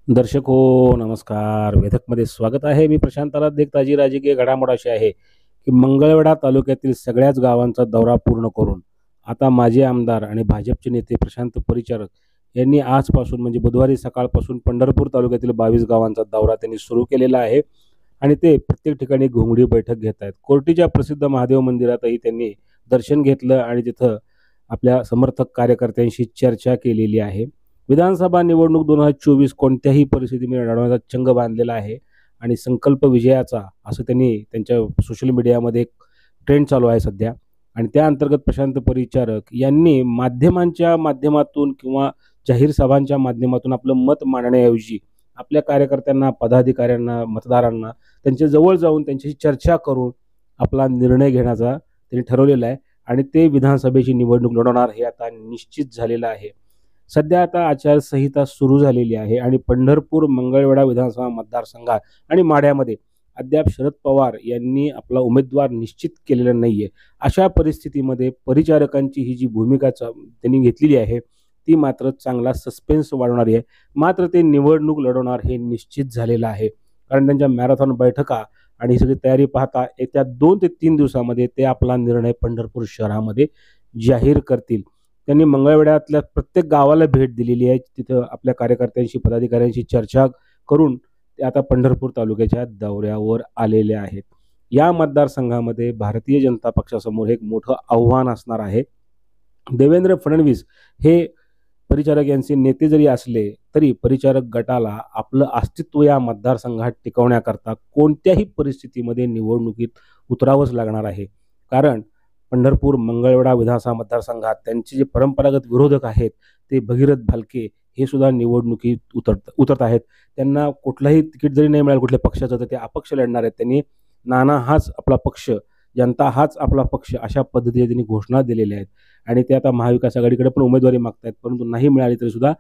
दर्शक हो नमस्कार. वेधकमध्ये स्वागत आहे. मी प्रशांत आराध्य. एक ताजी राजकीय घडामोड अशी आहे की मंगळवेढा तालुक्यातील सगळ्याच गावांचा दौरा पूर्ण करून आता माजी आमदार आणि भाजपचे नेते प्रशांत परिचारक यांनी आजपासून म्हणजे बुधवारी सकाळपासून पंढरपूर तालुक्यातील 22 गावांचा दौरा त्यांनी सुरू केलेला आहे आणि ते प्रत्येक ठिकाणी घोंगडी बैठक घेत आहेत. कोर्टीच्या प्रसिद्ध महादेव मंदिरातही त्यांनी दर्शन घेतलं आणि तिथं आपल्या समर्थक कार्यकर्त्यांशी चर्चा केलेली आहे. विधानसभा निवडणूक 2024 कोणत्याही परिस्थितीमध्ये लढवण्याचा चंग बांधलेला आहे आणि संकल्प विजयाचा असं त्यांनी त्यांच्या सोशल मीडियामध्ये एक ट्रेंड चालू आहे सध्या. आणि त्या अंतर्गत प्रशांत परिचारक यांनी माध्यमांच्या माध्यमातून किंवा जाहीर सभांच्या माध्यमातून आपलं मत मांडण्याऐवजी आपल्या कार्यकर्त्यांना, पदाधिकाऱ्यांना, मतदारांना त्यांच्या जवळ जाऊन त्यांच्याशी चर्चा करून आपला निर्णय घेण्याचा त्यांनी ठरवलेला आहे आणि ते विधानसभेची निवडणूक लढवणार हे आता निश्चित झालेलं आहे. सध्या आता आचारसंहिता सुरू झालेली आहे आणि पंढरपूर, मंगळवेढा विधानसभा मतदारसंघात आणि माढ्यामध्ये अद्याप शरद पवार यांनी आपला उमेदवार निश्चित केलेला नाहीये. अशा परिस्थितीमध्ये परिचारकांची ही जी भूमिका त्यांनी घेतलेली आहे ती मात्र चांगला सस्पेन्स वाढवणारी आहे. मात्र ते निवडणूक लढवणार हे निश्चित झालेलं आहे, कारण त्यांच्या मॅरेथॉन बैठका आणि ही सगळी तयारी पाहता येत्या 2 ते 3 दिवसामध्ये ते आपला निर्णय पंढरपूर शहरामध्ये जाहीर करतील. त्यांनी मंगळवेढ्यातल्या प्रत्येक गावाला भेट दिलेली आहे. तिथं आपल्या कार्यकर्त्यांशी, पदाधिकाऱ्यांशी चर्चा करून ते आता पंढरपूर तालुक्याच्या दौऱ्यावर आलेले आहेत. या मतदारसंघामध्ये भारतीय जनता पक्षासमोर एक मोठं आव्हान असणार आहे. देवेंद्र फडणवीस हे परिचारक यांचे नेते जरी असले तरी परिचारक गटाला आपलं अस्तित्व या मतदारसंघात टिकवण्याकरता कोणत्याही परिस्थितीमध्ये निवडणुकीत उतरावंच लागणार आहे. कारण पंढरपूर, मंगळवेढा विधानसभा मतदारसंघात त्यांचे जे परंपरागत विरोधक आहेत ते भगीरथ भालके हे सुद्धा निवडणुकीत उतरत आहेत. त्यांना कुठलाही तिकीट जरी नाही मिळालं कुठल्या पक्षाचं तर ते अपक्ष लढणार आहेत. त्यांनी नाना हाच आपला पक्ष, जनता हाच आपला पक्ष अशा पद्धतीने त्यांनी घोषणा दिलेल्या आहेत आणि ते आता महाविकास आघाडीकडे पण उमेदवारी मागतायत, परंतु नाही मिळाली तरी सुद्धा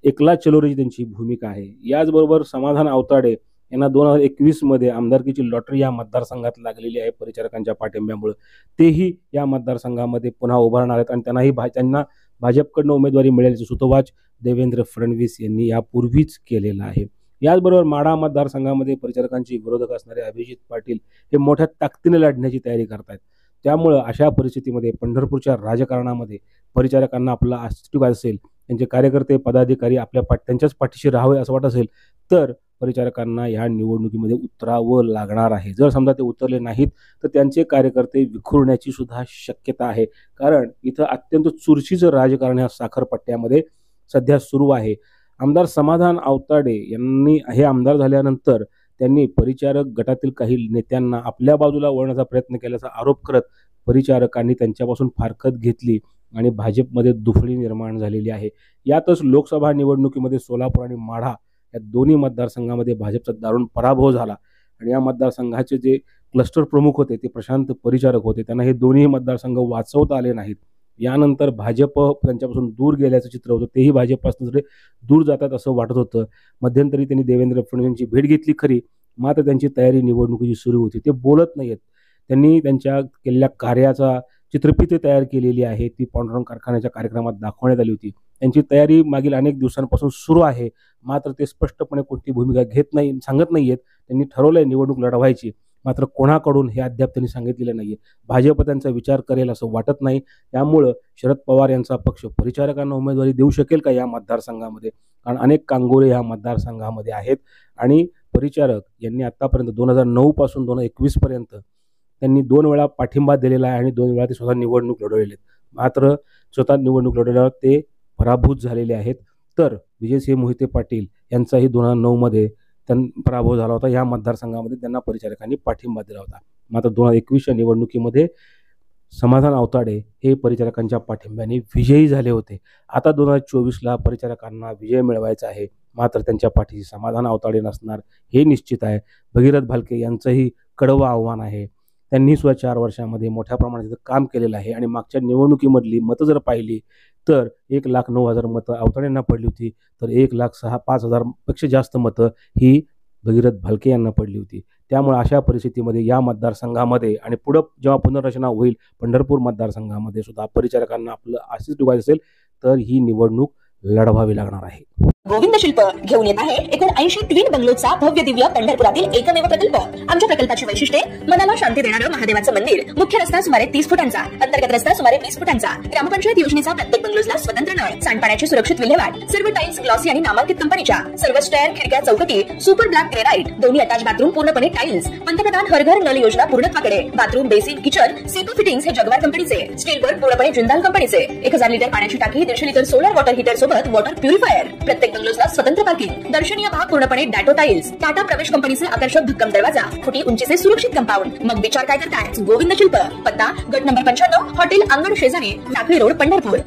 एकला चलोरीची त्यांची भूमिका आहे. याचबरोबर समाधान आवताडे यांना 2021 मध्ये आमदारकीची लॉटरी या मतदारसंघात लागलेली आहे परिचारकांच्या पाठिंब्यामुळे. तेही या मतदारसंघामध्ये पुन्हा उभारणार आहेत आणि त्यांना भाजपकडनं उमेदवारी मिळाल्याचं सुतोवाच देवेंद्र फडणवीस यांनी यापूर्वीच केलेलं आहे. याचबरोबर माढा मतदारसंघामध्ये परिचारकांचे विरोधक असणारे अभिजित पाटील हे मोठ्या ताकदीने लढण्याची तयारी करतायत. त्यामुळं अशा परिस्थितीमध्ये पंढरपूरच्या राजकारणामध्ये परिचारकांना आपला अस्तित्व असेल, त्यांचे कार्यकर्ते, पदाधिकारी त्यांच्याच पाठीशी राहावे असं वाटत असेल तर परिचारकांना या निवडणुकीमध्ये उतरावं लागणार आहे. जर समजा ते उतरले नाहीत तर त्यांचे कार्यकर्ते विखुरण्याची सुद्धा शक्यता आहे, कारण इथं अत्यंत चुरशीचं राजकारण या साखरपट्ट्यामध्ये सध्या सुरू आहे. आमदार समाधान आवताडे यांनी हे आमदार झाल्यानंतर त्यांनी परिचारक गटातील काही नेत्यांना आपल्या बाजूला वळण्याचा प्रयत्न केल्याचा आरोप करत परिचारकांनी त्यांच्यापासून फारकत घेतली आणि भाजपमध्ये दुफळी निर्माण झालेली आहे. यातच लोकसभा निवडणुकीमध्ये सोलापूर आणि माढा या दोन्ही मतदारसंघामध्ये भाजपचा दारुण पराभव झाला आणि या मतदारसंघाचे जे क्लस्टर प्रमुख होते ते प्रशांत परिचारक होते. त्यांना हे दोन्ही मतदारसंघ वाचवता आले नाहीत. यानंतर भाजप त्यांच्यापासून दूर गेल्याचं चित्र होतं. तेही भाजपपासून थोडे दूर जातात असं वाटत होतं. मध्यंतरी त्यांनी देवेंद्र फडणवीसांची भेट घेतली खरी, मात्र त्यांची तयारी निवडणुकीची सुरू होती. ते बोलत नाहीत. त्यांनी त्यांच्या केलेल्या कार्याचा चित्रफित तयार केलेली आहे. ती पांडुरंग कारखान्याच्या कार्यक्रमात दाखवण्यात आली होती. त्यांची तयारी मागील अनेक दिवसांपासून सुरू आहे, मात्र ते स्पष्टपणे कोणती भूमिका सांगत नाहीयेत. त्यांनी ठरवलंय निवडणूक लढवायची, मात्र कोणाकडून हे अद्याप त्यांनी सांगितलेलं नाहीये. भाजप त्यांचा विचार करेल असं वाटत नाही. त्यामुळं शरद पवार यांचा पक्ष परिचारकांना उमेदवारी देऊ शकेल का या मतदारसंघामध्ये, कारण अनेक कांगोरे या मतदारसंघामध्ये आहेत आणि परिचारक यांनी आतापर्यंत 2009 पासून 2021 पर्यंत त्यांनी 2 वेळा पाठिंबा दिलेला आहे आणि 2 वेळा ते स्वतः निवडणूक लढवलेले आहेत. मात्र स्वतः निवडणूक लढवल्यावर ते पराभूत झालेले आहेत. तर विजयसिंह मोहिते पाटील यांचाही 2009 मध्ये पराभव झाला होता. या मतदारसंघामध्ये त्यांना परिचारकांनी पाठिंबा दिला होता. मात्र 2021च्या निवडणुकीमध्ये समाधान आवताडे हे परिचारकांच्या पाठिंब्याने विजयी झाले होते. आता 2024ला परिचारकांना विजय मिळवायचा आहे, मात्र त्यांच्या पाठीशी समाधान आवताडे नसणार हे निश्चित आहे. भगीरथ भालके यांचंही कडवं आव्हान आहे. त्यांनी सुद्धा 4 वर्षामध्ये मोठ्या प्रमाणात काम केलेलं आहे आणि मागच्या निवडणुकीमधली मतं जर पाहिली तर 1,09,000 मतं आवताडेंना पडली होती, तर 1,05,000 पेक्षा जास्त मतं ही भगीरथ भालके यांना पडली होती. त्यामुळे अशा परिस्थितीमध्ये या मतदारसंघामध्ये आणि पुढं जेव्हा पुनर्रचना होईल पंढरपूर मतदारसंघामध्ये सुद्धा परिचारकांना आपलं अस्तित्व टिकवायचं असेल तर ही निवडणूक लढवावी लागणार आहे. गोविंद शिल्प घेऊन येत आहे एकूण 80 ट्विन बंगलोचा भव्य दिव्य पंढरपुरातील एकमेव प्रकल्प। आमच्या प्रकल्पाची वैशिष्ट्ये मनाला शांती देणारं महादेवाचं मंदिर, मुख्य रस्ता सुमारे 30 फुटांचा, अंतर्गत रस्ता सुमारे 20 फुटांचा, ग्रामपंचायत योजनेचा प्रत्येक बंगलोजला स्वतंत्र नळ, सांडपाण्याची सुरक्षित विल्हेवाट, सर्व टाइल्स ग्लॉसी आणि नामांकित कंपनीच्या, सर्व स्टेअर, खिडक्या, चौकटी सुपर ब्लॅक ग्रेनाइट, दोन्ही अटॅच बाथरूम पूर्णपणे टाइल्स, पंतप्रधान हर घर नल योजना पूर्णत्वाकडे, बाथरूम, बेसिन, किचन, सीटू फिटिंग्स हे जगवार कंपनीचे, स्टील वर्क पूर्णपणे जिंदाल कंपनीचे, 1000 लिटर पाण्याची टाकी, 150 लिटर सोलर वॉटर हीटर सोबत वॉटर प्युरिफायर, प्रत्येक बंगलोजला स्वतंत्र पार्किंग, दर्शनीय भाग पूर्णपणे डॅटो टाइल्स, टाटा प्रवेश कंपनीचे आकर्षक भक्कम दरवाजा, फुटी उंचीचे सुरक्षित कंपाऊंड। मग विचार काय करताय? गोविंद शिल्प, पत्ता गट नंबर 95, हॉटेल अंगण शेजारी, टाकळी रोड, पंढरपूर।